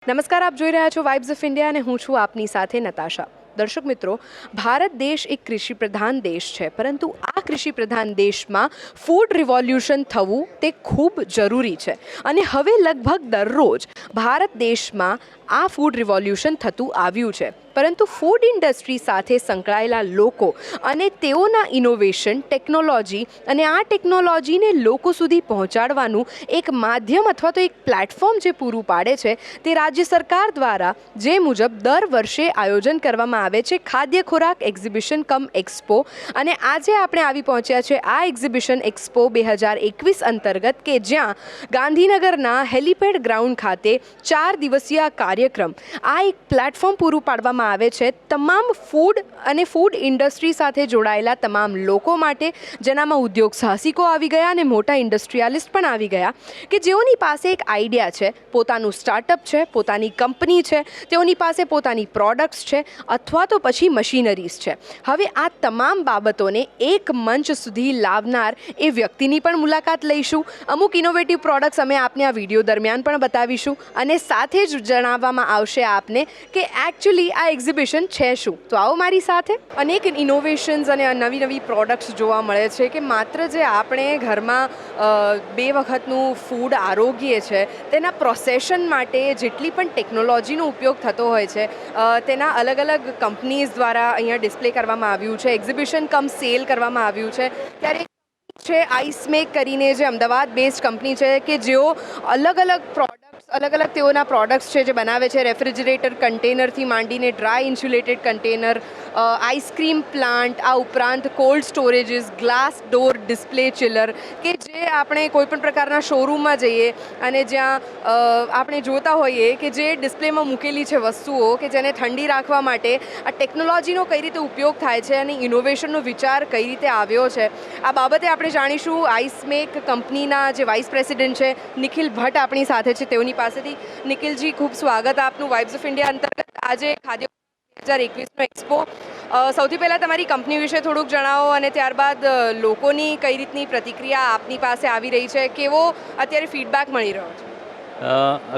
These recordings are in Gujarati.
નમસ્કાર, આપ જોઈ રહ્યા છો વાઇબ્સ ઓફ ઇન્ડિયા અને હું છું આપની સાથે નતાશા. દર્શક મિત્રો, ભારત દેશ એક કૃષિ પ્રધાન દેશ છે, પરંતુ આ કૃષિ પ્રધાન દેશમાં ફૂડ રિવોલ્યુશન થવું તે ખૂબ જરૂરી છે. અને હવે લગભગ દરરોજ ભારત દેશમાં આ ફૂડ રિવોલ્યુશન થતું આવ્યું છે. પરંતુ ફૂડ ઇન્ડસ્ટ્રી સાથે સંકળાયેલા લોકો અને તેઓના ઇનોવેશન, ટેકનોલોજી અને આ ટેકનોલોજીને લોકો સુધી પહોંચાડવાનું એક માધ્યમ અથવા તો એક પ્લેટફોર્મ જે પૂરું પાડે છે, તે રાજ્ય સરકાર દ્વારા જે મુજબ દર વર્ષે આયોજન કરવામાં આવે છે ખાદ્ય ખોરાક એક્ઝિબિશન કમ એક્સપો. અને આજે આપણે આવી પહોંચ્યા છે આ એક્ઝિબિશન એક્સપો 2021 અંતર્ગત, કે જ્યાં ગાંધીનગરના હેલિપેડ ગ્રાઉન્ડ ખાતે 4 દિવસીય કાર્યક્રમ આ એક પ્લેટફોર્મ પૂરું પાડવામાં આવે છે તમામ ફૂડ અને ફૂડ ઇન્ડસ્ટ્રી સાથે જોડાયેલા તમામ લોકો માટે, જેનામાં ઉદ્યોગ સાહસિકો આવી ગયા અને મોટા ઇન્ડસ્ટ્રીયાલિસ્ટ પણ આવી ગયા, કે જેઓની પાસે એક આઈડિયા છે, પોતાનું સ્ટાર્ટઅપ છે, પોતાની કંપની છે, તેઓની પાસે પોતાની પ્રોડક્ટ્સ છે અથવા તો પછી મશીનરીઝ છે. હવે આ તમામ બાબતોને એક મંચ સુધી લાવનાર એ વ્યક્તિની પણ મુલાકાત લઈશું. અમુક ઇનોવેટિવ પ્રોડક્ટ્સ અમે આપને આ વિડીયો દરમિયાન પણ બતાવીશું અને સાથે જ જણાવવામાં આવશે આપને કે એકચ્યુઅલી આ એક્ઝિબિશન છે શું. તો આવો મારી સાથે. અનેક ઇનોવેશન્સ અને નવી નવી પ્રોડક્ટ્સ જોવા મળે છે કે માત્ર જે આપણે ઘરમાં 2 વખતનું ફૂડ આરોગીએ છે તેના પ્રોસેશન માટે જેટલી પણ ટેકનોલોજીનો ઉપયોગ થતો હોય છે તેના અલગ અલગ કંપનીઝ દ્વારા અહીંયા ડિસ્પ્લે કરવામાં આવ્યું છે, એક્ઝિબિશન કમ સેલ કરવામાં આવ્યું છે. ત્યારે છે આઈસમેક કરીને, જે અમદાવાદ બેઝડ કંપની છે, કે જેઓ અલગ અલગ તેઓના પ્રોડક્ટ્સ છે જે બનાવે છે. રેફ્રિજરેટર કન્ટેનરથી માંડીને dry insulated container, ice cream plant, આ ઉપરાંત cold storages, glass door display chiller, કે જે આપણે કોઈપણ પ્રકારના શોરૂમમાં જઈએ અને જ્યાં આપણે જોતા હોઈએ કે જે ડિસ્પ્લેમાં મૂકેલી છે વસ્તુઓ, કે જેને ઠંડી રાખવા માટે આ ટેકનોલોજીનો કઈ રીતે ઉપયોગ થાય છે અને ઇનોવેશનનો વિચાર કઈ રીતે આવ્યો છે, આ બાબતે આપણે જાણીશું. આઈસમેક કંપનીના જે વાઇસ પ્રેસિડેન્ટ છે નિખિલ ભટ્ટ આપણી સાથે છે, તેઓની પાસેથી. નિખિલજી, ખૂબ સ્વાગત આપનું વાઇબ્સ ઓફ ઇન્ડિયા અંતર્ગત આજે ખાદ્ય 2021નો એક્સપો. સૌથી પહેલાં તમારી કંપની વિશે થોડુંક જણાવો અને ત્યારબાદ લોકોની કઈ રીતની પ્રતિક્રિયા આપની પાસે આવી રહી છે, કેવો અત્યારે ફીડબેક મળી રહ્યો છે?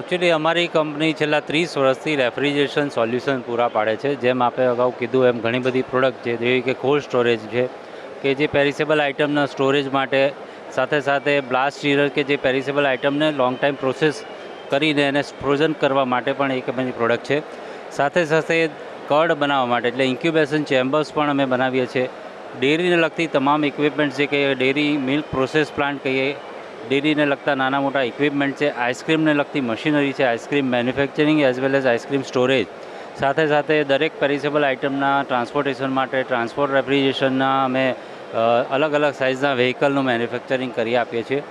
એકચ્યુઅલી અમારી કંપની છેલ્લા 30 વર્ષથી રેફ્રિજરેશન સોલ્યુશન પૂરા પાડે છે. જેમ આપણે અગાઉ કીધું એમ ઘણી બધી પ્રોડક્ટ છે, જેવી કે કોલ્ડ સ્ટોરેજ છે કે જે પેરિસેબલ આઇટમના સ્ટોરેજ માટે, સાથે સાથે બ્લાસ્ટ ચીલર કે જે પેરિસેબલ આઇટમને લોંગ ટાઈમ પ્રોસેસ કરીને એને ફ્રોઝન કરવા માટે પણ એક બધી પ્રોડક્ટ છે. સાથે સાથે કર્ડ બનાવવા માટે એટલે ઇન્ક્યુબેશન ચેમ્બર્સ પણ અમે બનાવીએ છીએ. ડેરીને લગતી તમામ ઇક્વિપમેન્ટ્સ, જે કહીએ ડેરી મિલ્ક પ્રોસેસ પ્લાન્ટ કહીએ, ડેરીને લગતા નાના મોટા ઇક્વિપમેન્ટ છે, આઈસ્ક્રીમને લગતી મશીનરી છે, ice cream manufacturing as well as ice cream storage. સાથે સાથે દરેક પેરિસેબલ આઇટમના ટ્રાન્સપોર્ટેશન માટે ટ્રાન્સપોર્ટ રેફ્રિજરેશનના અમે અલગ અલગ સાઇઝના વ્હીકલનું મેન્યુફેક્ચરિંગ કરી આપીએ છીએ.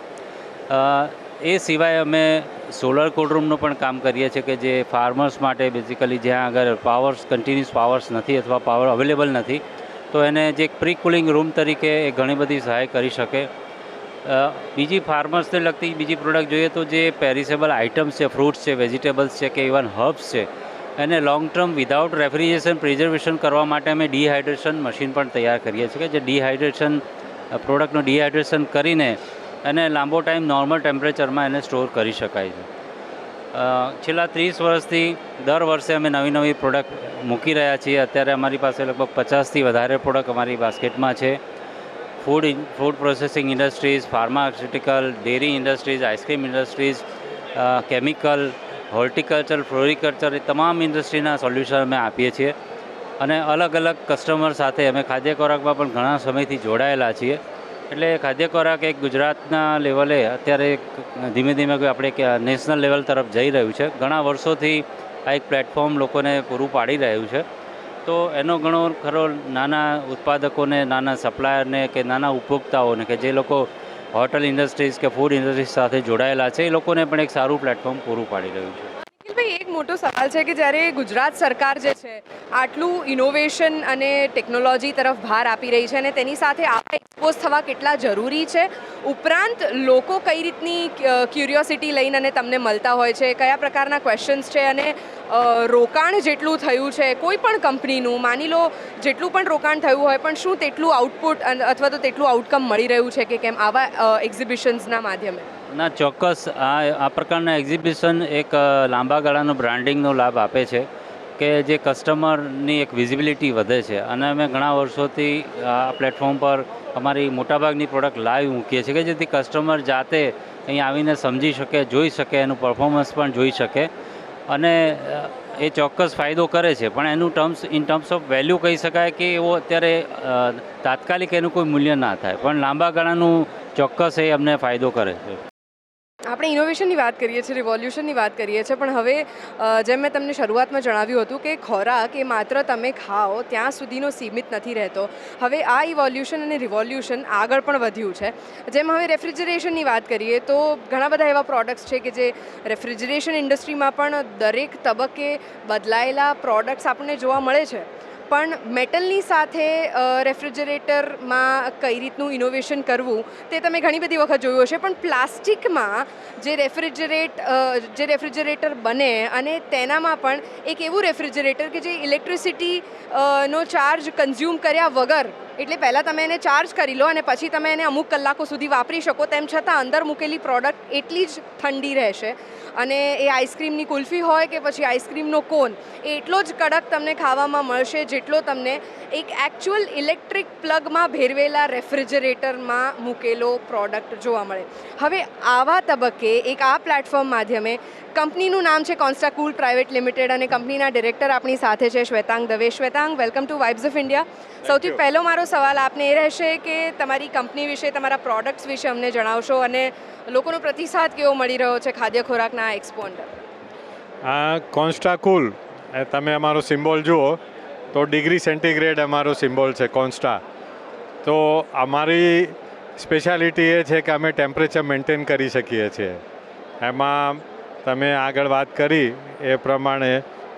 એ સિવાય અમે સોલર કોલ્ડરૂમનું પણ કામ કરીએ છીએ, કે જે ફાર્મર્સ માટે બેઝિકલી જ્યાં આગળ કન્ટિન્યુઅસ પાવર્સ નથી અથવા પાવર અવેલેબલ નથી, તો એને જે પ્રી કુલિંગ રૂમ તરીકે એ ઘણી બધી સહાય કરી શકે. બીજી ફાર્મર્સને લગતી બીજી પ્રોડક્ટ જોઈએ તો જે પેરિસેબલ આઇટમ્સ છે, ફ્રૂટ્સ છે, વેજીટેબલ્સ છે કે ઇવન હર્બ્સ છે, એને long term without refrigeration preservation કરવા માટે અમે ડિહાઇડ્રેશન મશીન પણ તૈયાર કરીએ છીએ, કે જે ડિહાઇડ્રેશન પ્રોડક્ટનું ડિહાઇડ્રેશન કરીને અને લાંબો ટાઈમ નોર્મલ ટેમ્પરેચરમાં એને સ્ટોર કરી શકાય છે. છેલ્લા 30 વર્ષથી દર વર્ષે અમે નવી નવી પ્રોડક્ટ મૂકી રહ્યા છીએ. અત્યારે અમારી પાસે લગભગ 50થી વધારે પ્રોડક્ટ અમારી બાસ્કેટમાં છે. Food processing industries, pharmaceutical, dairy industries, ice cream industries, chemical, horticulture, floriculture, એ તમામ ઇન્ડસ્ટ્રીના સોલ્યુશન અમે આપીએ છીએ. અને અલગ અલગ કસ્ટમર સાથે અમે ખાદ્ય ખોરાકમાં પણ ઘણા સમયથી જોડાયેલા છીએ. એટલે ખાદ્ય ખોરાક એક ગુજરાતના લેવલે અત્યારે ધીમે ધીમે આપણે નેશનલ લેવલ તરફ જઈ રહ્યું છે. ઘણા વર્ષોથી આ એક પ્લેટફોર્મ લોકોને પૂરું પાડી રહ્યું છે. તો એનો ઘણો ખરો નાના ઉત્પાદકોને, નાના સપ્લાયરને કે નાના ઉપભોક્તાઓને, કે જે લોકો હોટલ ઇન્ડસ્ટ્રીઝ કે ફૂડ ઇન્ડસ્ટ્રીઝ સાથે જોડાયેલા છે, એ લોકોને પણ એક સારું પ્લેટફોર્મ પૂરું પાડી રહ્યું છે. નિખિલભાઈ, એક મોટો સવાલ છે કે જ્યારે ગુજરાત સરકાર જે છે આટલું ઇનોવેશન અને ટેકનોલોજી તરફ ભાર આપી રહી છે અને તેની સાથે આવા એક્સપોઝ થવા કેટલા જરૂરી છે, ઉપરાંત લોકો કઈ રીતની ક્યુરિયોસિટી લઈને અને તમને મળતા હોય છે, કયા પ્રકારના ક્વેશ્ચન્સ છે, અને રોકાણ જેટલું થયું છે કોઈ પણ કંપનીનું, માની લો જેટલું પણ રોકાણ થયું હોય, પણ શું તેટલું આઉટપુટ અથવા તો તેટલું આઉટકમ મળી રહ્યું છે કે કેમ આવા એક્ઝિબિશન્સના માધ્યમે? ના ચોક્કસ આ પ્રકારના એક્ઝિબિશન એક લાંબા ગાળાનો બ્રાન્ડિંગનો લાભ આપે છે કે જે કસ્ટમરની એક વિઝિબિલિટી વધે છે અને અમે ઘણા વર્ષોથી આ પ્લેટફોર્મ પર અમારી મોટાભાગની પ્રોડક્ટ લાઈવ મૂકીએ છીએ કે જેથી કસ્ટમર જાતે અહીં આવીને સમજી શકે, જોઈ શકે, એનું પરફોર્મન્સ પણ જોઈ શકે અને એ ચોક્કસ ફાયદો કરે છે. પણ એનું ઇન ટર્મ્સ ઓફ વેલ્યુ કહી શકાય કે એવો અત્યારે તાત્કાલિક એનું કોઈ મૂલ્ય ના થાય, પણ લાંબા ગાળાનું ચોક્કસ એ અમને ફાયદો કરે છે. આપણે ઇનોવેશનની વાત કરીએ છીએ, રિવોલ્યુશનની વાત કરીએ છીએ, પણ હવે જેમ મેં તમને શરૂઆતમાં જણાવ્યું હતું કે ખોરાક એ માત્ર તમે ખાઓ ત્યાં સુધીનો સીમિત નથી રહેતો. હવે આ ઇવોલ્યુશન અને રિવોલ્યુશન આગળ પણ વધ્યું છે. જેમ હવે રેફ્રિજરેશનની વાત કરીએ તો ઘણા બધા એવા પ્રોડક્ટ્સ છે કે જે રેફ્રિજરેશન ઇન્ડસ્ટ્રીમાં પણ દરેક તબક્કે બદલાયેલા પ્રોડક્ટ્સ આપણને જોવા મળે છે. પણ મેટલની સાથે રેફ્રિજરેટરમાં કઈ રીતનું ઇનોવેશન કરવું તે તમે ઘણી બધી વખત જોયું હશે, પણ પ્લાસ્ટિકમાં જે રેફ્રિજરેટર બને અને તેનામાં પણ એક એવું રેફ્રિજરેટર કે જે ઇલેક્ટ્રિસિટી નો ચાર્જ કન્ઝ્યુમ કર્યા વગર, એટલે પહેલાં તમે એને ચાર્જ કરી લો અને પછી તમે એને અમુક કલાકો સુધી વાપરી શકો, તેમ છતાં અંદર મૂકેલી પ્રોડક્ટ એટલી જ ઠંડી રહેશે અને એ આઈસ્ક્રીમની કુલ્ફી હોય કે પછી આઈસ્ક્રીમનો કોન એ એટલો જ કડક તમને ખાવામાં મળશે જેટલો તમને એક એકચ્યુઅલ ઇલેક્ટ્રિક પ્લગમાં ભેરવેલા રેફ્રિજરેટરમાં મૂકેલો પ્રોડક્ટ જોવા મળે. હવે આવા તબક્કે એક આ પ્લેટફોર્મ માધ્યમે કંપનીનું નામ છે કોન્સ્ટાકૂલ પ્રાઇવેટ લિમિટેડ અને કંપનીના ડિરેક્ટર આપણી સાથે છે Shwetang Dave. Shwetang, welcome to Vibes of India. સૌથી પહેલો મારો સવાલ આપને એ રહેશે કે તમારી કંપની વિશે, તમારા પ્રોડક્ટ્સ વિશે અમને જણાવશો અને લોકોનો પ્રતિસાદ કેવો મળી રહ્યો છે ખાદ્ય ખોરાકના એક્સપો અંદર? આ કોન્સ્ટાકૂલ તમે અમારો સિમ્બોલ જુઓ તો ડિગ્રી સેન્ટીગ્રેડ અમારો સિમ્બોલ છે કોન્સ્ટા. તો અમારી સ્પેશિયાલિટી એ છે કે અમે ટેમ્પરેચર મેન્ટેન કરી શકીએ છીએ. એમાં તમે આગળ વાત કરી એ પ્રમાણે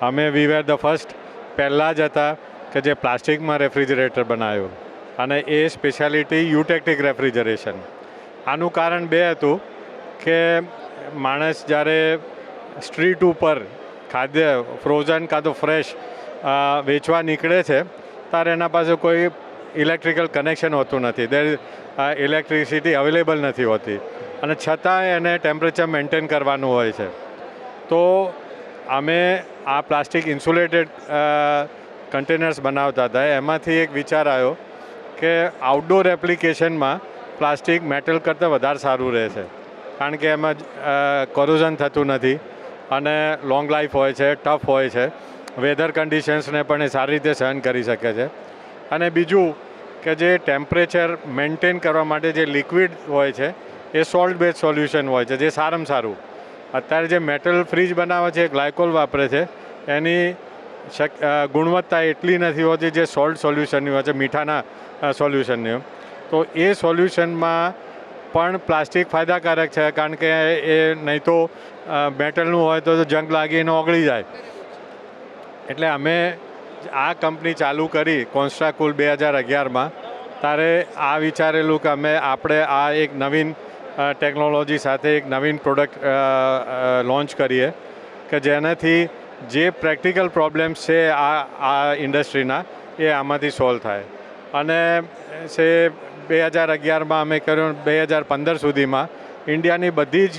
અમે વી વેર ધ ફર્સ્ટ, પહેલાં જ હતા કે જે પ્લાસ્ટિકમાં રેફ્રિજરેટર બનાવ્યું અને એ સ્પેશિયાલિટી યુટેક્ટિક રેફ્રિજરેશન. આનું કારણ બે હતું કે માણસ જ્યારે સ્ટ્રીટ ઉપર ખાદ્ય ફ્રોઝન કાં તો ફ્રેશ વેચવા નીકળે છે ત્યારે એના પાસે કોઈ ઇલેક્ટ્રિકલ કનેક્શન હોતું નથી, ઇલેક્ટ્રિસિટી અવેલેબલ નથી હોતી અને છતાં એને ટેમ્પરેચર મેન્ટેન કરવાનું હોય છે. તો અમે આ પ્લાસ્ટિક ઇન્સ્યુલેટેડ કન્ટેનર્સ બનાવતા હતા. એમાંથી એક વિચાર આવ્યો કે આઉટડોર એપ્લિકેશનમાં પ્લાસ્ટિક મેટલ કરતાં વધારે સારું રહે છે, કારણ કે એમાં કોરોઝન થતું નથી અને લોંગ લાઈફ હોય છે, ટફ હોય છે, વેધર કન્ડિશન્સને પણ એ સારી રીતે સહન કરી શકે છે. અને બીજું કે જે ટેમ્પરેચર મેન્ટેન કરવા માટે જે લિક્વિડ હોય છે એ સોલ્ટ બેઝ સોલ્યુશન હોય છે, જે સારામાં સારું. અત્યારે જે મેટલ ફ્રીજ બનાવે છે, ગ્લાયકોલ વાપરે છે, એની ગુણવત્તા એટલી નથી હોતી જે સોલ્ટ સોલ્યુશનની હોય છે, મીઠાના સોલ્યુશનની. તો એ સોલ્યુશનમાં પણ પ્લાસ્ટિક ફાયદાકારક છે, કારણ કે એ નહીં તો મેટલનું હોય તો જંગ લાગીને ઓગળી જાય. એટલે અમે આ કંપની ચાલુ કરી કોન્સ્ટાકૂલ 2011માં. ત્યારે આ વિચારેલું કે આપણે આ એક નવીન ટેકનોલોજી સાથે એક નવીન પ્રોડક્ટ લોન્ચ કરીએ કે જેનાથી જે પ્રેક્ટિકલ પ્રોબ્લેમ્સ છે આ ઇન્ડસ્ટ્રીના એ આમાંથી સોલ્વ થાય. અને 2011માં અમે કર્યું. 2015 સુધીમાં ઇન્ડિયાની બધી જ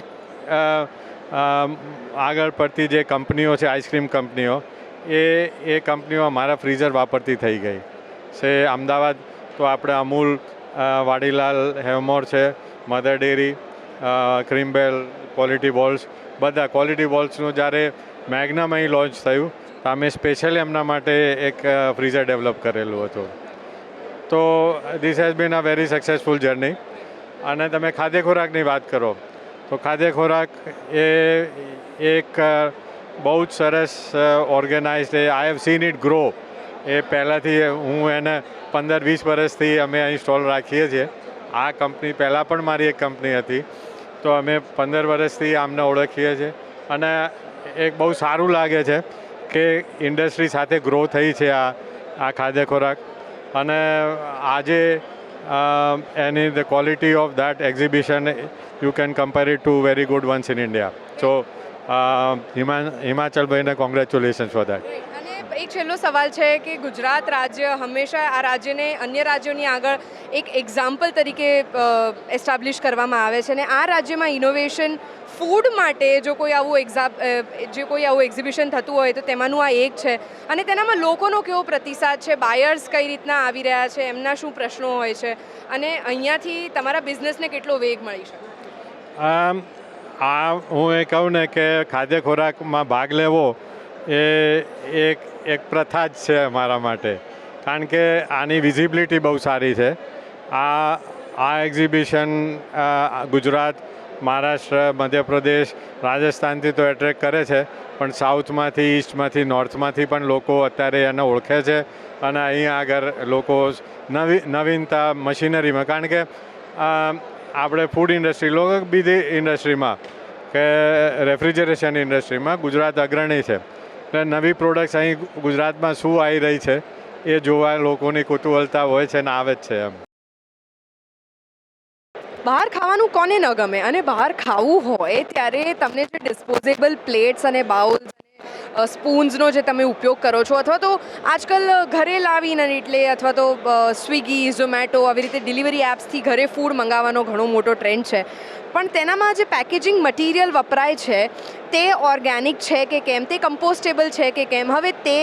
આગળ પડતી જે કંપનીઓ છે, આઈસ્ક્રીમ કંપનીઓ, એ કંપનીઓ અમારા ફ્રીઝર વાપરતી થઈ ગઈ છે. અમદાવાદ તો આપણે અમૂલ, વાડીલાલ, હેવમોર છે, મધર ડેરી, ક્રીમબેલ, ક્વોલિટી બોલ્સ, બધા. ક્વોલિટી બોલ્સનું જ્યારે મેગ્નમ અહીં લોન્ચ થયું તો અમે સ્પેશિયલી એમના માટે એક ફ્રીઝર ડેવલપ કરેલું હતું. તો this has been a very successful journey. અને તમે ખાદ્ય ખોરાકની વાત કરો તો ખાદ્ય ખોરાક એ એક બહુ જ સરસ organised, I have seen it grow. એ પહેલાંથી હું એને 15-20 વર્ષથી અમે અહીં સ્ટોલ રાખીએ છીએ. આ કંપની પહેલાં પણ મારી એક કંપની હતી, તો અમે 15 વર્ષથી આમને ઓળખીએ છીએ અને એક બહુ સારું લાગે છે કે ઇન્ડસ્ટ્રી સાથે ગ્રો થઈ છે આ ખાદ્ય ખોરાક. અને આજે એની the quality of that exhibition you can compare it to very good ones in India. So હિમાચલભાઈને કોંગ્રેચ્યુલેશન્સ ફોર દેટ. અને એક છેલ્લો સવાલ છે કે ગુજરાત રાજ્ય હંમેશા આ રાજ્યને અન્ય રાજ્યોની આગળ એક એક્ઝામ્પલ તરીકે એસ્ટાબ્લિશ કરવામાં આવે છે અને આ રાજ્યમાં ઇનોવેશન ફૂડ માટે જો કોઈ આવું એક્ઝિબિશન થતું હોય તો તેમાંનું આ એક છે અને તેનામાં લોકોનો કેવો પ્રતિસાદ છે, બાયર્સ કઈ રીતના આવી રહ્યા છે, એમના શું પ્રશ્નો હોય છે અને અહીંયાથી તમારા બિઝનેસને કેટલો વેગ મળી શકે? હું એ કહું ને કે ખાદ્ય ખોરાકમાં ભાગ લેવો એ એક પ્રથા જ છે અમારા માટે, કારણ કે આની વિઝિબિલિટી બહુ સારી છે. આ એક્ઝિબિશન ગુજરાત, મહારાષ્ટ્ર, મધ્યપ્રદેશ, રાજસ્થાનથી તો એટ્રેક્ટ કરે છે, પણ સાઉથમાંથી, ઈસ્ટમાંથી, નોર્થમાંથી પણ લોકો અત્યારે એને ઓળખે છે અને અહીંયા આગળ લોકો નવીનતા મશીનરીમાં, કારણ કે આપણે ફૂડ ઇન્ડસ્ટ્રી, લોકો બીજી ઇન્ડસ્ટ્રીમાં કે રેફ્રિજરેશન ઇન્ડસ્ટ્રીમાં ગુજરાત અગ્રણી છે. એટલે નવી પ્રોડક્ટ્સ અહીં ગુજરાતમાં શું આવી રહી છે એ જોવા લોકોની કુતૂહલતા હોય છે ને આવે જ છે એમ. બહાર ખાવાનું કોને ન ગમે, અને બહાર ખાવું હોય ત્યારે તમને જે ડિસ્પોઝેબલ પ્લેટ્સ અને બાઉલ્સ અને સ્પૂન્સનો જે તમે ઉપયોગ કરો છો, અથવા તો આજકાલ ઘરે લાવીને એટલે અથવા તો સ્વિગી, ઝોમેટો આવી રીતે ડિલિવરી એપ્સથી ઘરે ફૂડ મંગાવવાનો ઘણો મોટો ટ્રેન્ડ છે, પણ તેનામાં જે પેકેજિંગ મટીરિયલ વપરાય છે તે ઓર્ગેનિક છે કે કેમ, તે કમ્પોસ્ટેબલ છે કે કેમ, હવે તે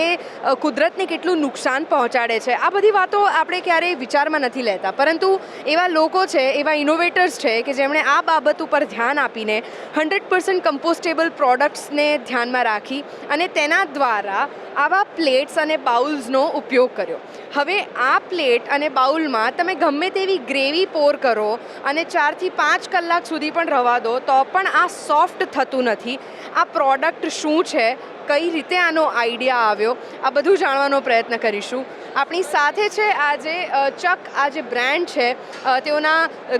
કુદરતને કેટલું નુકસાન પહોંચાડે છે, આ બધી વાતો આપણે ક્યારેય વિચારમાં નથી લેતા. પરંતુ એવા લોકો છે, એવા ઇનોવેટર્સ છે કે જેમણે આ બાબત ઉપર ધ્યાન આપીને 100% કમ્પોસ્ટેબલ પ્રોડક્ટ્સને ધ્યાનમાં રાખી અને તેના દ્વારા આવા પ્લેટ્સ અને બાઉલ્સનો ઉપયોગ કર્યો. હવે આ પ્લેટ અને બાઉલમાં તમે ગમે તેવી ગ્રેવી પોર કરો અને 4 થી 5 કલાક સુધી પણ રવા દો તો પણ આ સોફ્ટ થતું નથી. આ પ્રોડક્ટ શું છે, કઈ રીતે આનો આઈડિયા આવ્યો, આ બધું જાણવાનો પ્રયત્ન કરીશું. આપણી સાથે છે આજે ચક, આ જે બ્રાન્ડ છે તેઓના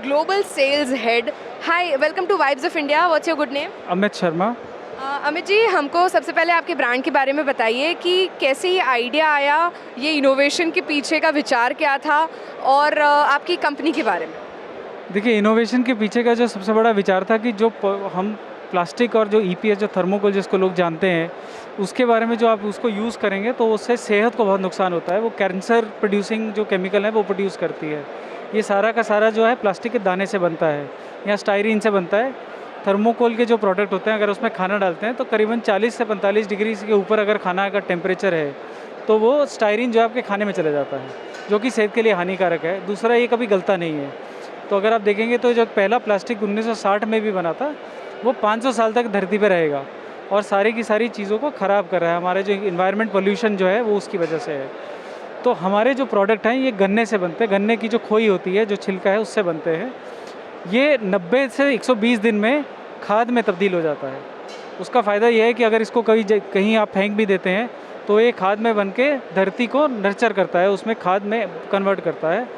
global sales head. Hi, welcome to Vibes of India. What's your good name? Amit Sharma. Amit ji, हमको सबसे पहले आपके ब्रांड के बारे में बताइए कि कैसे ये आइडिया आया, ये इनोवेशन के पीछे का विचार क्या था और आपकी कंपनी के बारे में. देखिए, इनोवेशन के पीछे का जो सबसे बड़ा विचार था कि जो हम प्लास्टिक और जो EPS, जो थर्मोकोल जिसको लोग जानते हैं, उसके बारे में जो आप उसको यूज़ करेंगे तो उससे सेहत को बहुत नुकसान होता है. वो कैंसर प्रोड्यूसिंग जो केमिकल है वो प्रोड्यूस करती है. ये सारा का सारा जो है प्लास्टिक के दाने से बनता है या स्टायरीन से बनता है. थर्मोकोल के जो प्रोडक्ट होते हैं, अगर उसमें खाना डालते हैं तो करीबन 40 से 45 डिग्री के ऊपर अगर खाना का टेम्परेचर है तो वो स्टायरीन जो है आपके खाने में चले जाता है, जो कि सेहत के लिए हानिकारक है. दूसरा, ये कभी गलता नहीं है. तो अगर आप देखेंगे तो जो पहला प्लास्टिक 1960 में भी बना था वो 500 साल तक धरती पर रहेगा और सारी की सारी चीज़ों को ख़राब कर रहा है. हमारे जो इन्वायरमेंट पोल्यूशन जो है वो उसकी वजह से है. तो हमारे जो प्रोडक्ट हैं ये गन्ने से बनते हैं. गन्ने की जो खोई होती है, जो छिलका है, उससे बनते हैं. ये 90 से 120 दिन में खाद में तब्दील हो जाता है. उसका फ़ायदा ये है कि अगर इसको कहीं आप फेंक भी देते हैं तो ये खाद में बन के धरती को नर्चर करता है, उसमें खाद में कन्वर्ट करता है.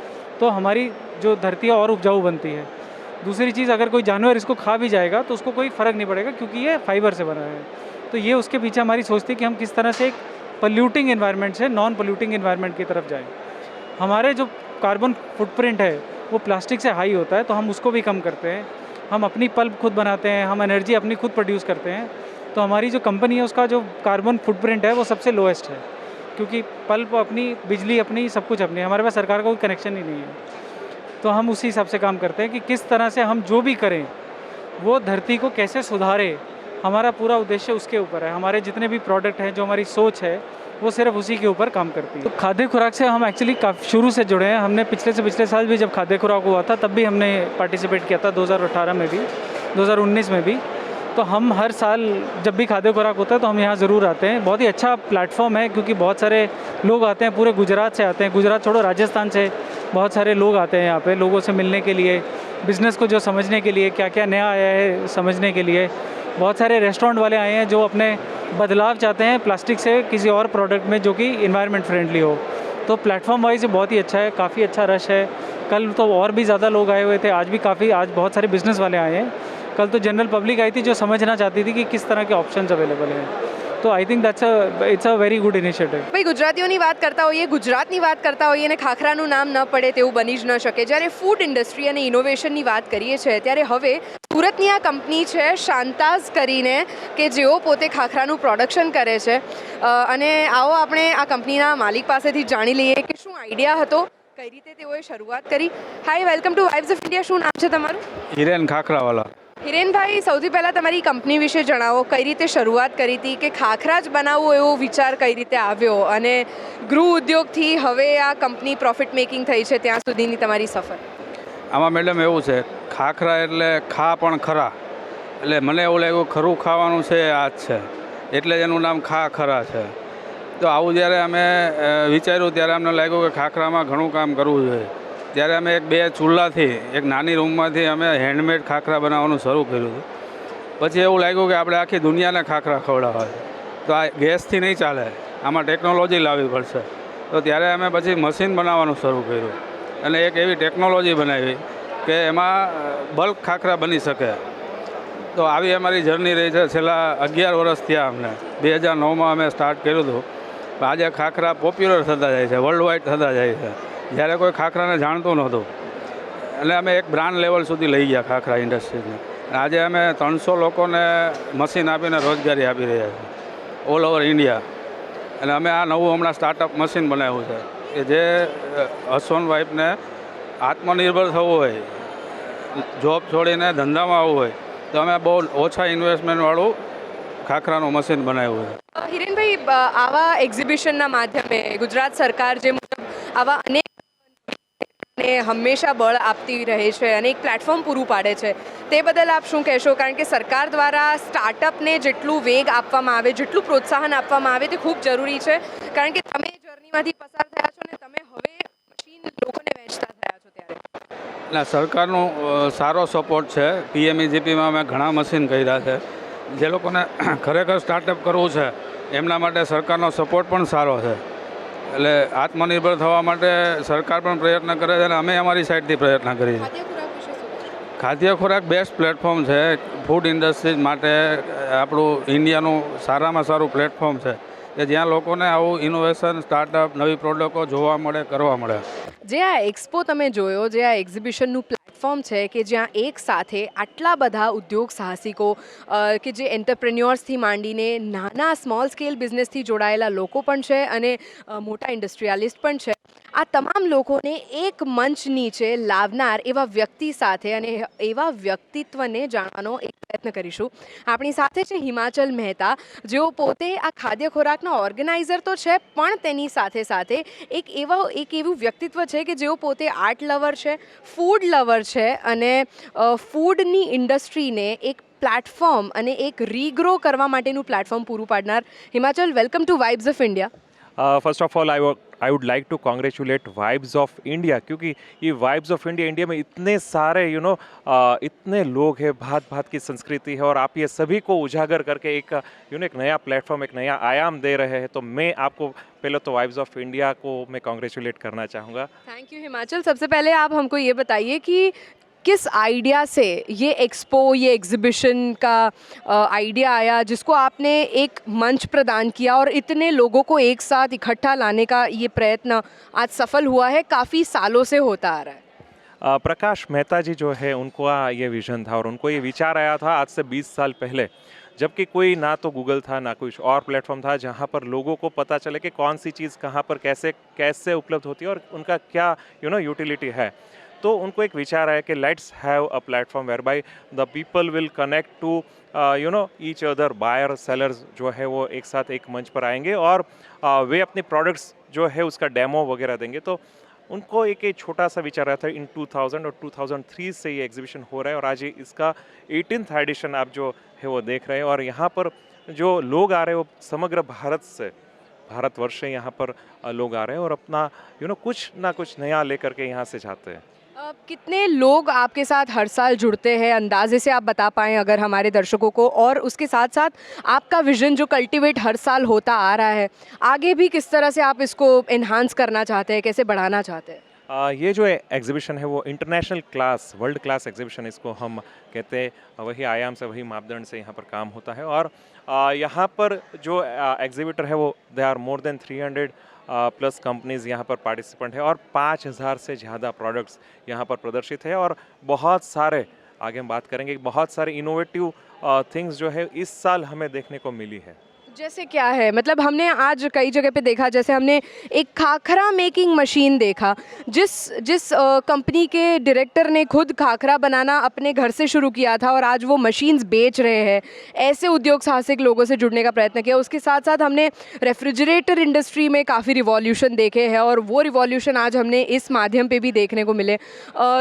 तो हमारी जो धरती है और उपजाऊ बनती है. दूसरी चीज़, अगर कोई जानवर इसको खा भी जाएगा तो उसको कोई फ़र्क नहीं पड़ेगा क्योंकि ये फाइबर से बना है. तो ये उसके पीछे हमारी सोच थी कि हम किस तरह से एक पल्यूटिंग इन्वायरमेंट से नॉन पल्यूटिंग इन्वायरमेंट की तरफ जाएं. हमारे जो कार्बन फुटप्रिंट है वो प्लास्टिक से हाई होता है, तो हम उसको भी कम करते हैं. हम अपनी पल्प खुद बनाते हैं, हम एनर्जी अपनी खुद प्रोड्यूस करते हैं. तो हमारी जो कंपनी है उसका जो कार्बन फुटप्रिंट है वो सबसे लोएस्ट है, क्योंकि पल्प अपनी, बिजली अपनी, सब कुछ अपनी. हमारे पास सरकार का कोई कनेक्शन ही नहीं है. तो हम उसी हिसाब से काम करते हैं कि किस तरह से हम जो भी करें वो धरती को कैसे सुधारे. हमारा पूरा उद्देश्य उसके ऊपर है. हमारे जितने भी प्रोडक्ट हैं, जो हमारी सोच है वो सिर्फ उसी के ऊपर काम करती है. तो खाद्य खुराक से हम एक्चुअली काफ़ी शुरू से जुड़े हैं. हमने पिछले साल भी जब खाद्य खुराक हुआ था तब भी हमने पार्टिसिपेट किया था, 2018 में भी, 2019 में भी. तो हम हर साल जब भी खाद्य खुराक होता है तो हम यहाँ ज़रूर आते हैं. बहुत ही अच्छा प्लेटफॉर्म है क्योंकि बहुत सारे लोग आते हैं, पूरे गुजरात से आते हैं. गुजरात छोड़ो, राजस्थान से बहुत सारे लोग आते हैं यहाँ पे लोगों से मिलने के लिए, बिज़नेस को जो समझने के लिए, क्या क्या नया आया है समझने के लिए. बहुत सारे रेस्टोरेंट वाले आए हैं जो अपने बदलाव चाहते हैं प्लास्टिक से किसी और प्रोडक्ट में जो कि इन्वायरमेंट फ्रेंडली हो. तो प्लेटफॉर्म वाइज बहुत ही अच्छा है, काफ़ी अच्छा रश है. कल तो और भी ज़्यादा लोग आए हुए थे, आज बहुत सारे बिजनेस वाले आए हैं. कल तो जनरल पब्लिक आई थी जो समझना चाहती थी कि किस तरह के ऑप्शंस अवेलेबल हैं. તો I think it's a very good initiative. ભાઈ, ગુજરાતીઓની વાત કરતા હોઈએ, ગુજરાતની વાત કરતા હોઈએ અને ખાખરાનું નામ ન પડે તેવું બની જ ન શકે. જ્યારે ફૂડ ઇન્ડસ્ટ્રી અને ઇનોવેશનની વાત કરીએ છીએ ત્યારે હવે સુરતની આ કંપની છે શાંતાઝ કરીને કે જેઓ પોતે ખાખરાનું પ્રોડક્શન કરે છે અને આવો આપણે આ કંપનીના માલિક પાસેથી જાણી લઈએ કે શું આઈડિયા હતો, કઈ રીતે તેઓએ શરૂઆત કરી. Hi, welcome to Vibes of India. શું નામ છે તમારું? હિરેન ખાખરાવાલા. હિરેનભાઈ, સૌથી પહેલાં તમારી કંપની વિશે જણાવો. કઈ રીતે શરૂઆત કરી હતી કે ખાખરા જ બનાવવો એવો વિચાર કઈ રીતે આવ્યો અને ગૃહ ઉદ્યોગથી હવે આ કંપની પ્રોફિટ મેકિંગ થઈ છે ત્યાં સુધીની તમારી સફર? આમાં મેડમ એવું છે, ખાખરા એટલે ખા પણ ખરા, એટલે મને એવું લાગ્યું ખરું ખાવાનું છે આ જ છે, એટલે જ એનું નામ ખા ખરા છે. તો આવું જ્યારે અમે વિચાર્યું ત્યારે અમને લાગ્યું કે ખાખરામાં ઘણું કામ કરવું જોઈએ. ત્યારે અમે બે ચૂલાથી એક નાની રૂમમાંથી અમે હેન્ડમેડ ખાખરા બનાવવાનું શરૂ કર્યું હતું. પછી એવું લાગ્યું કે આપણે આખી દુનિયાને ખાખરા ખવડાવવા છે, તો આ ગેસથી નહીં ચાલે, આમાં ટેકનોલોજી લાવવી પડશે. તો ત્યારે અમે પછી મશીન બનાવવાનું શરૂ કર્યું અને એક એવી ટેકનોલોજી બનાવી કે એમાં બલ્ક ખાખરા બની શકે. તો આવી અમારી જર્ની રહી છે. છેલ્લા 11 વર્ષ થયા અમને. 2009માં અમે સ્ટાર્ટ કર્યું હતું. આજે ખાખરા પોપ્યુલર થતા જાય છે, વર્લ્ડ વાઇડ થતા જાય છે, જ્યારે કોઈ ખાખરાને જાણતું નહોતું. એટલે અમે એક બ્રાન્ડ લેવલ સુધી લઈ ગયા ખાખરા ઇન્ડસ્ટ્રીને. આજે અમે 300 લોકોને મશીન આપીને રોજગારી આપી રહ્યા છીએ ઓલ ઓવર ઇન્ડિયા. અને અમે આ નવું હમણાં સ્ટાર્ટઅપ મશીન બનાવ્યું છે કે જે હસબન્ડ વાઈફને આત્મનિર્ભર થવું હોય, જોબ છોડીને ધંધામાં આવવું હોય, તો અમે બહુ ઓછા ઇન્વેસ્ટમેન્ટવાળું ખાખરાનું મશીન બનાવ્યું છે. હિરેનભાઈ, આવા એક્ઝિબિશનના માધ્યમે ગુજરાત સરકાર જે મુજબ આવા અનેક ને હંમેશા બળ આપતી રહે છે અને એક પ્લેટફોર્મ પૂરું પાડે છે, તે બદલ આપ શું કહેશો? કારણ કે સરકાર દ્વારા સ્ટાર્ટઅપને જેટલું વેગ આપવામાં આવે, જેટલું પ્રોત્સાહન આપવામાં આવે તે ખૂબ જરૂરી છે. કારણ કે તમે જર્નીમાંથી પસાર થયા છો ને તમે હવે મશીન લોકોને વેચતા થયા છો ત્યારે. એટલે સરકારનો સારો સપોર્ટ છે. પીએમઈજીપીમાં અમે ઘણા મશીન કર્યા છે. જે લોકોને ખરેખર સ્ટાર્ટઅપ કરવું છે એમના માટે સરકારનો સપોર્ટ પણ સારો છે. એટલે આત્મનિર્ભર થવા માટે સરકાર પણ પ્રયત્ન કરે છે અને અમે અમારી સાઈડથી પ્રયત્ન કરીએ છીએ. ખાદ્ય ખોરાક વિશે શું કહેશો? ખાદ્ય ખોરાક બેસ્ટ પ્લેટફોર્મ છે ફૂડ ઇન્ડસ્ટ્રીઝ માટે. આપણું ઇન્ડિયાનું સારામાં સારું પ્લેટફોર્મ છે કે જ્યાં લોકોને આવું ઇનોવેશન, સ્ટાર્ટઅપ, નવી પ્રોડક્ટો જોવા મળે, કરવા મળે. જે આ એક્સપો તમે જોયો, જે આ એક્ઝિબિશનનું પ્લેટફોર્મ છે કે જ્યાં એક સાથે આટલા બધા ઉદ્યોગ સાહસિકો કે જે એન્ટરપ્રેન્યોર્સથી માંડીને નાના સ્મોલ સ્કેલ બિઝનેસથી જોડાયેલા લોકો પણ છે અને મોટા ઇન્ડસ્ટ્રીયાલિસ્ટ પણ છે, આ તમામ લોકોને એક મંચ નીચે લાવનાર એવા વ્યક્તિ સાથે અને એવા વ્યક્તિત્વને જાણવાનો એક પ્રયત્ન કરીશું. આપણી સાથે છે હિમાચલ મહેતા, જેઓ પોતે આ ખાદ્ય ખોરાકના ઓર્ગેનાઇઝર તો છે પણ તેની સાથે સાથે એક એવું વ્યક્તિત્વ છે કે જેઓ પોતે આર્ટ લવર છે, ફૂડ લવર છે અને ફૂડની ઇન્ડસ્ટ્રીને એક પ્લેટફોર્મ અને એક રીગ્રો કરવા માટેનું પ્લેટફોર્મ પૂરું પાડનાર. Himachal, welcome to Vibes of India. First of all I would like to congratulate Vibes of India, क्योंकि ये वाइब्स ऑफ इंडिया में इतने सारे इतने लोग हैं, भांत भांत की संस्कृति है और आप ये सभी को उजागर करके एक एक नया प्लेटफॉर्म, एक नया आयाम दे रहे हैं. तो मैं आपको पहले तो वाइब्स ऑफ इंडिया को मैं कॉन्ग्रेचुलेट करना चाहूँगा. Thank you Himachal. सबसे पहले आप हमको ये बताइए कि किस आइडिया से ये एक्सपो, ये एग्जीबिशन का आइडिया आया जिसको आपने एक मंच प्रदान किया और इतने लोगों को एक साथ इकट्ठा लाने का ये प्रयत्न आज सफल हुआ है, काफ़ी सालों से होता आ रहा है. प्रकाश मेहता जी जो है उनको ये विजन था और उनको ये विचार आया था आज से 20 साल पहले, जबकि कोई ना तो गूगल था ना कोई और प्लेटफॉर्म था जहाँ पर लोगों को पता चले कि कौन सी चीज़ कहाँ पर कैसे कैसे उपलब्ध होती है और उनका क्या यूटिलिटी है. तो उनको एक विचार आया कि let's have a platform whereby the people will connect to each other. Buyer sellers जो है वो एक साथ एक मंच पर आएंगे और वे अपने प्रोडक्ट्स जो है उसका डेमो वगैरह देंगे. तो उनको एक छोटा सा विचार आया था इन 2000 और 2003 से ये एग्जीबिशन हो रहा है और आज ये इसका 18th एडिशन आप जो है वो देख रहे हैं. और यहाँ पर जो लोग आ रहे हैं वो समग्र भारत से, भारतवर्ष से यहाँ पर लोग आ रहे हैं और अपना कुछ ना कुछ नया लेकर के यहाँ से जाते हैं. कितने लोग आपके साथ हर साल जुड़ते हैं, अंदाजे से आप बता पाएँ अगर हमारे दर्शकों को, और उसके साथ साथ आपका विजन जो कल्टीवेट हर साल होता आ रहा है, आगे भी किस तरह से आप इसको एनहांस करना चाहते हैं, कैसे बढ़ाना चाहते हैं? ये जो एग्जीबिशन है वो international class, world class exhibition इसको हम कहते हैं. वही आयाम से, वही मापदंड से यहाँ पर काम होता है और यहाँ पर जो एग्जीबिटर है वो they are more than 300 plus companies यहाँ पर पार्टिसिपेंट है और 5000 से ज़्यादा प्रोडक्ट्स यहाँ पर प्रदर्शित है और बहुत सारे आगे हम बात करेंगे। बहुत सारे इनोवेटिव थिंग्स जो है इस साल हमें देखने को मिली है। जैसे क्या है, मतलब हमने आज कई जगह पे देखा, जैसे हमने एक खाखरा मेकिंग मशीन देखा, जिस जिस कंपनी के डायरेक्टर ने खुद खाखरा बनाना अपने घर से शुरू किया था और आज वो मशीन्स बेच रहे हैं। ऐसे उद्योग साहसिक लोगों से जुड़ने का प्रयत्न किया। उसके साथ साथ हमने रेफ्रिजरेटर इंडस्ट्री में काफ़ी रिवॉल्यूशन देखे हैं और वो रिवॉल्यूशन आज हमने इस माध्यम पे भी देखने को मिले।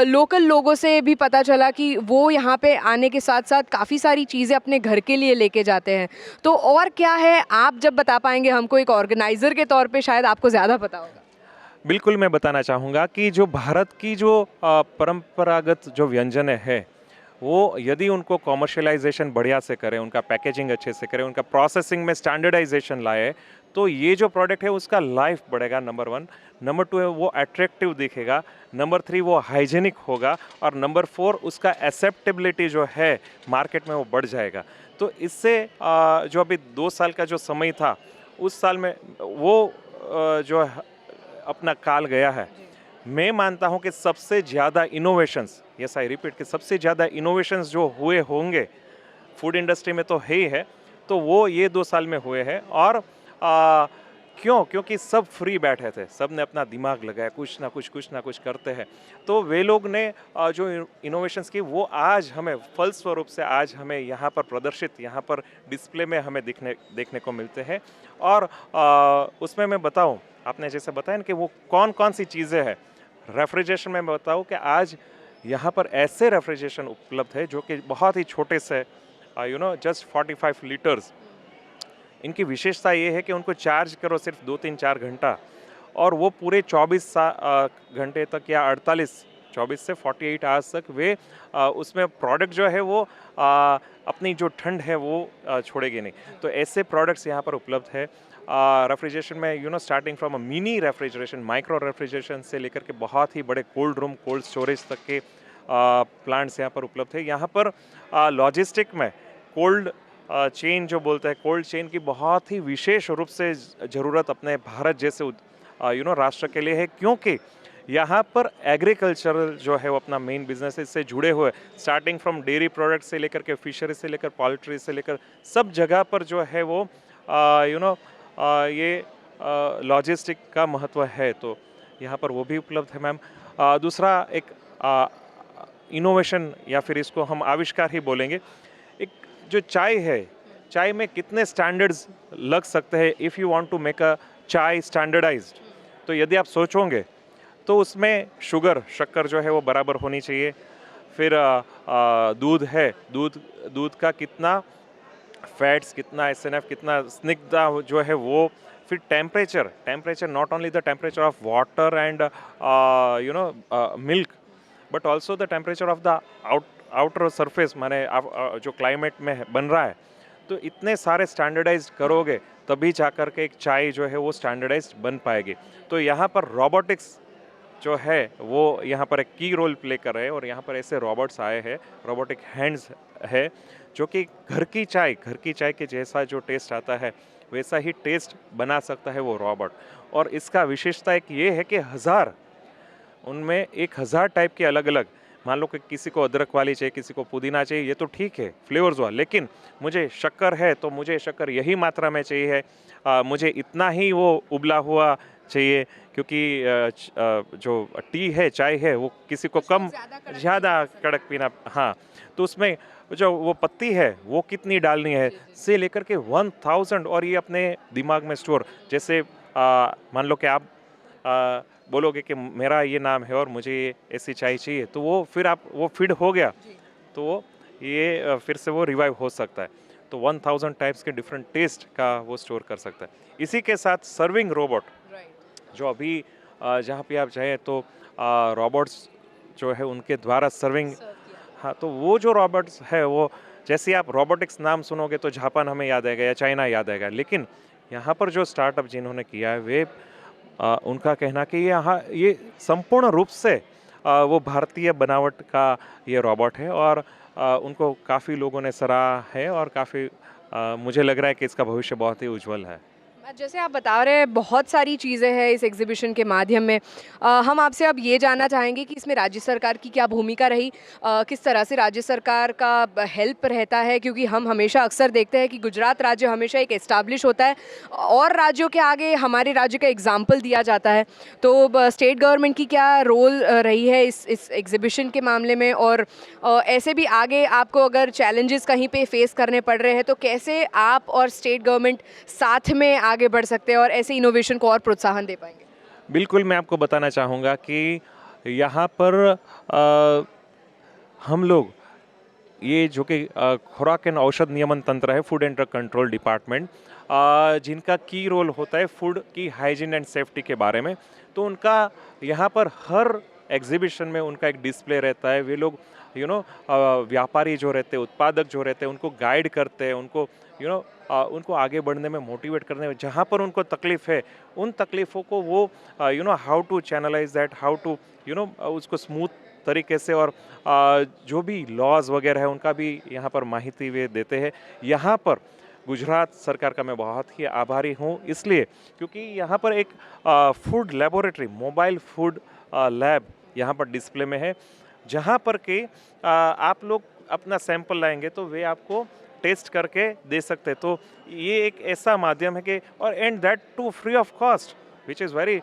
लोकल लोगों से भी पता चला कि वो यहाँ पे आने के साथ साथ काफ़ी सारी चीज़ें अपने घर के लिए लेके जाते हैं। तो और क्या है, आप जब बता पाएंगे हमको, एक ऑर्गेनाइजर के तौर पे शायद आपको ज़्यादा पता होगा। बिल्कुल, मैं बताना चाहूँगा कि जो भारत की जो परंपरागत जो व्यंजन है, वो यदि उनको कॉमर्शियलाइजेशन बढ़िया से करें, उनका पैकेजिंग अच्छे से करें, उनका प्रोसेसिंग में स्टैंडर्डाइजेशन लाए, तो ये जो प्रोडक्ट है उसका लाइफ बढ़ेगा, नंबर 1। नंबर 2 है वो अट्रैक्टिव दिखेगा, नंबर 3 वो हाइजीनिक होगा, और नंबर 4 उसका एक्सेप्टेबिलिटी जो है मार्केट में वो बढ़ जाएगा। तो इससे जो अभी 2 साल का जो समय था, उस साल में वो जो अपना काल गया है। मैं मानता हूं कि सबसे ज़्यादा इनोवेशंस, यस आई रिपीट, कि सबसे ज़्यादा इनोवेशंस जो हुए होंगे फूड इंडस्ट्री में तो ही है, तो वो ये 2 साल में हुए हैं। और क्यों? क्योंकि सब फ्री बैठे थे, सब ने अपना दिमाग लगाया, कुछ ना कुछ करते हैं। तो वे लोग ने जो इनोवेशंस की, वो आज हमें फलस्वरूप से आज हमें यहाँ पर प्रदर्शित, यहाँ पर डिस्प्ले में हमें देखने को मिलते हैं। और उसमें मैं बताऊँ, आपने जैसे बताया ना कि वो कौन कौन सी चीज़ें हैं, रेफ्रिजरेशन में मैं बताऊँ कि आज यहाँ पर ऐसे रेफ्रिजरेशन उपलब्ध है जो कि बहुत ही छोटे से जस्ट 45 लीटर्स। इनकी विशेषता ये है कि उनको चार्ज करो सिर्फ 2-3-4 घंटा, और वो पूरे 24 घंटे तक या 24 से 48 आवर्स तक वे उसमें प्रोडक्ट जो है वो अपनी जो ठंड है वो छोड़ेगी नहीं। तो ऐसे प्रोडक्ट्स यहाँ पर उपलब्ध है रेफ्रिजरेशन में, starting from a mini refrigeration, micro refrigeration से लेकर के बहुत ही बड़े कोल्ड रूम, कोल्ड स्टोरेज तक के प्लांट्स यहाँ पर उपलब्ध है। यहाँ पर लॉजिस्टिक में कोल्ड चेन जो बोलते हैं, कोल्ड चेन की बहुत ही विशेष रूप से ज़रूरत अपने भारत जैसे राष्ट्र के लिए है, क्योंकि यहाँ पर एग्रीकल्चरल जो है वो अपना मेन बिजनेस से जुड़े हुए, स्टार्टिंग फ्रॉम डेयरी प्रोडक्ट से लेकर के फिशरी से लेकर पोल्ट्री से लेकर सब जगह पर जो है वो ये लॉजिस्टिक का महत्व है। तो यहाँ पर वो भी उपलब्ध है मैम। दूसरा एक इनोवेशन या फिर इसको हम आविष्कार ही बोलेंगे, एक जो चाय है, चाय में कितने स्टैंडर्ड्स लग सकते हैं if you want to make a chai standardised. तो यदि आप सोचोगे तो उसमें शक्कर जो है वो बराबर होनी चाहिए। फिर दूध है, दूध का कितना फैट्स, कितना SNF, कितना स्निग्धता जो है वो। फिर temperature not only the temperature of water and milk, but also the temperature of the outer surface, माने जो क्लाइमेट में बन रहा है। तो इतने सारे स्टैंडर्डाइज करोगे तभी जाकर के एक चाय जो है वो स्टैंडर्डाइज्ड बन पाएगी। तो यहाँ पर रोबोटिक्स जो है वो यहाँ पर एक की रोल प्ले कर रहे हैं, और यहाँ पर ऐसे रोबोट्स आए हैं, रोबोटिक हैंड्स है, जो कि घर की चाय के जैसा जो टेस्ट आता है वैसा ही टेस्ट बना सकता है वो रोबोट। और इसका विशेषता एक ये है कि उनमें 1000 टाइप के अलग अलग, मान लो कि किसी को अदरक वाली चाहिए, किसी को पुदीना चाहिए, ये तो ठीक है फ्लेवर्स वाला, लेकिन मुझे शक्कर है तो मुझे शक्कर यही मात्रा में चाहिए है, मुझे इतना ही वो उबला हुआ चाहिए, क्योंकि जो टी है, चाय है, वो किसी को कम ज़्यादा कड़क पीना, हाँ, तो उसमें जो वो पत्ती है वो कितनी डालनी है से लेकर के 1000, और ये अपने दिमाग में स्टोर, जैसे मान लो कि आप बोलोगे कि मेरा ये नाम है और मुझे ऐसी चाय चाहिए, तो वो फिर वो फीड हो गया, तो वो ये फिर से वो रिवाइव हो सकता है। तो 1000 टाइप्स के डिफरेंट टेस्ट का वो स्टोर कर सकता है। इसी के साथ सर्विंग रोबोट, जो अभी जहाँ पे आप जाएँ तो रोबोट्स जो है उनके द्वारा सर्विंग, हाँ, तो वो जो रोबोट्स है वो, जैसे आप रोबोटिक्स नाम सुनोगे तो जापान हमें याद आएगा या चाइना याद आएगा, लेकिन यहाँ पर जो स्टार्टअप जिन्होंने किया है वे उनका कहना कि ये संपूर्ण रूप से वो भारतीय बनावट का ये रोबोट है, और उनको काफ़ी लोगों ने सराहा है, और काफ़ी मुझे लग रहा है कि इसका भविष्य बहुत ही उज्जवल है। जैसे आप बता रहे हैं बहुत सारी चीज़ें हैं इस एग्जीबिशन के माध्यम में। हम आपसे अब ये जानना चाहेंगे कि इसमें राज्य सरकार की क्या भूमिका रही, किस तरह से राज्य सरकार का हेल्प रहता है, क्योंकि हम हमेशा अक्सर देखते हैं कि गुजरात राज्य हमेशा एक एस्टाब्लिश होता है और राज्यों के आगे हमारे राज्य का एग्जाम्पल दिया जाता है। तो स्टेट गवर्नमेंट की क्या रोल रही है इस एग्जीबिशन के मामले में, और ऐसे भी आगे आपको अगर चैलेंजेस कहीं पे फेस करने पड़ रहे हैं तो कैसे आप और स्टेट गवर्नमेंट साथ में आगे बढ़ सकते हैं और ऐसे इनोवेशन को और प्रोत्साहन दे पाएंगे? बिल्कुल, मैं आपको बताना चाहूँगा कि यहाँ पर हम लोग ये जो कि खुराक एंड औषध नियमन तंत्र है, food and drug control department, जिनका की रोल होता है फूड की हाइजीन एंड सेफ्टी के बारे में, तो उनका यहाँ पर हर एग्जीबिशन में उनका एक डिस्प्ले रहता है। वे लोग व्यापारी जो रहते हैं, उत्पादक जो रहते हैं, उनको गाइड करते हैं, उनको उनको आगे बढ़ने में मोटिवेट करने में, जहाँ पर उनको तकलीफ है उन तकलीफ़ों को वो how to channelise that, how to उसको स्मूथ तरीके से, और जो भी लॉज वगैरह है उनका भी यहाँ पर माहिती वे देते हैं। यहाँ पर गुजरात सरकार का मैं बहुत ही आभारी हूँ, इसलिए क्योंकि यहाँ पर एक food laboratory, mobile food lab यहाँ पर डिस्प्ले में है, जहाँ पर कि आप लोग अपना सैंपल लाएंगे तो वे आपको टेस्ट करके दे सकते हैं। तो ये एक ऐसा माध्यम है कि, और and that too free of cost, which is very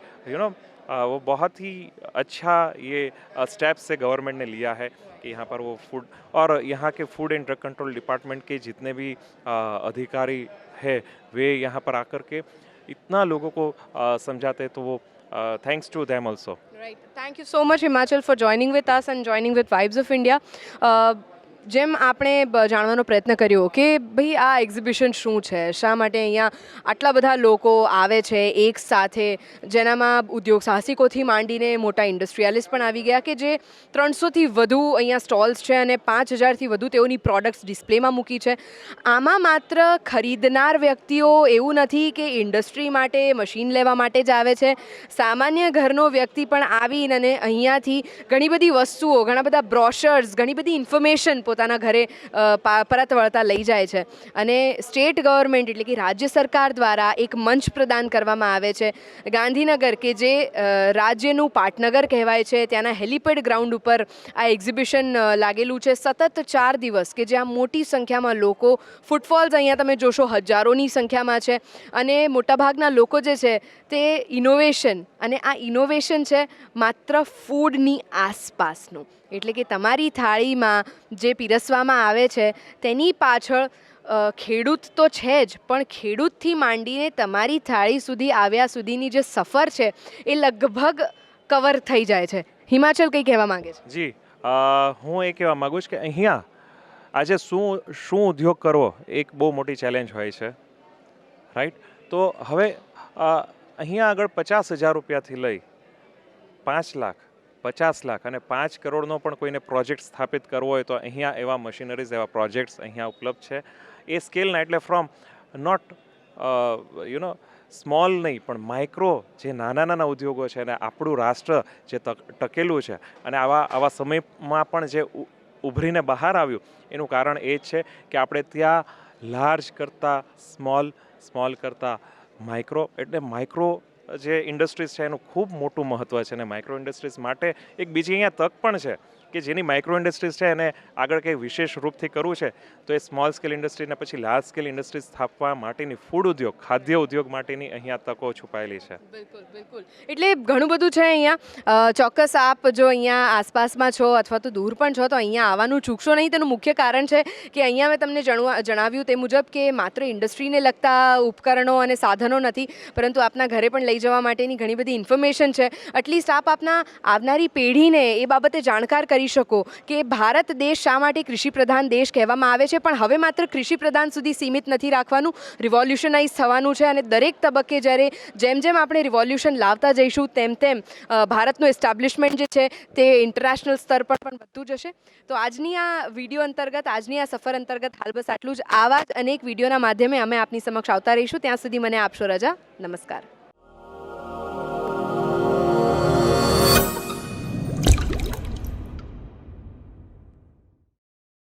वो बहुत ही अच्छा ये स्टेप्स से गवर्नमेंट ने लिया है कि यहाँ पर वो फूड, और यहाँ के food and drug control department के जितने भी अधिकारी है वे यहाँ पर आकर के इतना लोगों को समझाते हैं, तो वो thanks to them also. Right, thank you so much Himachal for joining with us and joining with Vibes of India. જેમ આપણે જાણવાનો પ્રયત્ન કર્યો કે ભાઈ આ એક્ઝિબિશન શું છે, શા માટે અહીંયા આટલા બધા લોકો આવે છે એક સાથે, જેનામાં ઉદ્યોગ સાહસિકોથી માંડીને મોટા ઇન્ડસ્ટ્રીયાલિસ્ટ પણ આવી ગયા કે જે 300થી વધુ અહીંયા સ્ટોલ્સ છે અને 5000થી વધુ તેઓની પ્રોડક્ટ્સ ડિસ્પ્લેમાં મૂકી છે. આમાં માત્ર ખરીદનાર વ્યક્તિઓ એવું નથી કે ઇન્ડસ્ટ્રી માટે મશીન લેવા માટે જ આવે છે. સામાન્ય ઘરનો વ્યક્તિ પણ આવીને અને અહીંયાથી ઘણી બધી વસ્તુઓ, ઘણા બધા બ્રોશર્સ, ઘણી બધી ઇન્ફોર્મેશન પોતાના ઘરે પરત વળતા લઈ જાય છે. અને સ્ટેટ ગવર્મેન્ટ એટલે કે રાજ્ય સરકાર દ્વારા એક મંચ પ્રદાન કરવામાં આવે છે. ગાંધીનગર કે જે રાજ્યનું પાટનગર કહેવાય છે, ત્યાંના હેલિપેડ ગ્રાઉન્ડ ઉપર આ એક્ઝિબિશન લાગેલું છે સતત 4 દિવસ, કે જ્યાં મોટી સંખ્યામાં લોકો, ફૂટફોલ્સ અહીંયા તમે જોશો હજારોની સંખ્યામાં છે. અને મોટાભાગના લોકો જે છે તે ઇનોવેશન, અને આ ઇનોવેશન છે માત્ર ફૂડની આસપાસનું, એટલે કે તમારી થાળીમાં જે પીરસવામાં આવે છે તેની પાછળ ખેડૂત તો છે જ, પણ ખેડૂતથી માંડીને તમારી થાળી સુધી આવ્યા સુધીની જે સફર છે એ લગભગ કવર થઈ જાય છે. હિમાચલ કંઈ કહેવા માંગે છે? જી, હું એ કહેવા માગું છું કે અહીંયા આજે શું ઉદ્યોગ કરવો એક બહુ મોટી ચેલેન્જ હોય છે, રાઈટ? તો હવે અહીંયા આગળ 50,000 રૂપિયાથી લઈ 5 લાખ, 50 લાખ અને 5 કરોડનો પણ કોઈને પ્રોજેક્ટ સ્થાપિત કરવો હોય તો અહીંયા એવા મશીનરીઝ, એવા પ્રોજેક્ટ્સ અહીંયા ઉપલબ્ધ છે. એ સ્કેલના, એટલે ફ્રોમ નોટ સ્મોલ નહીં પણ માઇક્રો, જે નાના ઉદ્યોગો છે, અને આપણું રાષ્ટ્ર જે ટકેલું છે અને આવા સમયમાં પણ જે ઉભરીને બહાર આવ્યું, એનું કારણ એ જ છે કે આપણે ત્યાં લાર્જ કરતાં સ્મોલ કરતાં માઇક્રો, એટલે માઇક્રો જે ઇન્ડસ્ટ્રીઝ છે એનું ખૂબ મોટું મહત્ત્વ છે. અને માઇક્રો ઇન્ડસ્ટ્રીઝ માટે એક બીજી અહીંયા તક પણ છે કે જેની માઇક્રો ઇન્ડસ્ટ્રીઝ છે એને આગળ કંઈ વિશેષ રૂપથી કરવું છે તો એ સ્મોલ સ્કેલ ઇન્ડસ્ટ્રીને પછી લાર્જ સ્કેલ ઇન્ડસ્ટ્રી સ્થાપવા માટેની, ફૂડ ઉદ્યોગ, ખાદ્ય ઉદ્યોગ માટેની અહીંયા તકો છુપાયેલી છે. બિલકુલ બિલકુલ, એટલે ઘણું બધું છે અહીંયા. ચોક્કસ આપ જો અહીંયા આસપાસમાં છો અથવા તો દૂર પણ છો તો અહીંયા આવવાનું ચૂકશો નહીં. તેનું મુખ્ય કારણ છે કે અહીંયા મેં તમને જણાવ્યું તે મુજબ કે માત્ર ઇન્ડસ્ટ્રીને લગતા ઉપકરણો અને સાધનો નથી, પરંતુ આપના ઘરે પણ લઈ જવા માટેની ઘણી બધી ઇન્ફોર્મેશન છે. એટલીસ્ટ આપ આપના આવનારી પેઢીને એ બાબતે જાણકાર કરી શકો કે ભારત દેશ શા માટે કૃષિ પ્રધાન દેશ કહેવામાં આવે છે, પણ હવે માત્ર કૃષિ પ્રધાન સુધી સીમિત નથી રાખવાનું, રિવોલ્યુશનાઇઝ થવાનું છે. અને દરેક તબક્કે જ્યારે જેમ આપણે રિવોલ્યુશન લાવતા જઈશું તેમ ભારતનું એસ્ટાબ્લિશમેન્ટ જે છે તે ઇન્ટરનેશનલ સ્તર પર પણ વધતું જશે. તો આજની આ વિડીયો અંતર્ગત, આજની આ સફર અંતર્ગત હાલ બસ આટલું જ. આવા જ અનેક વિડીયોના માધ્યમે અમે આપની સમક્ષ આવતા રહીશું. ત્યાં સુધી મને આપશો રજા. નમસ્કાર.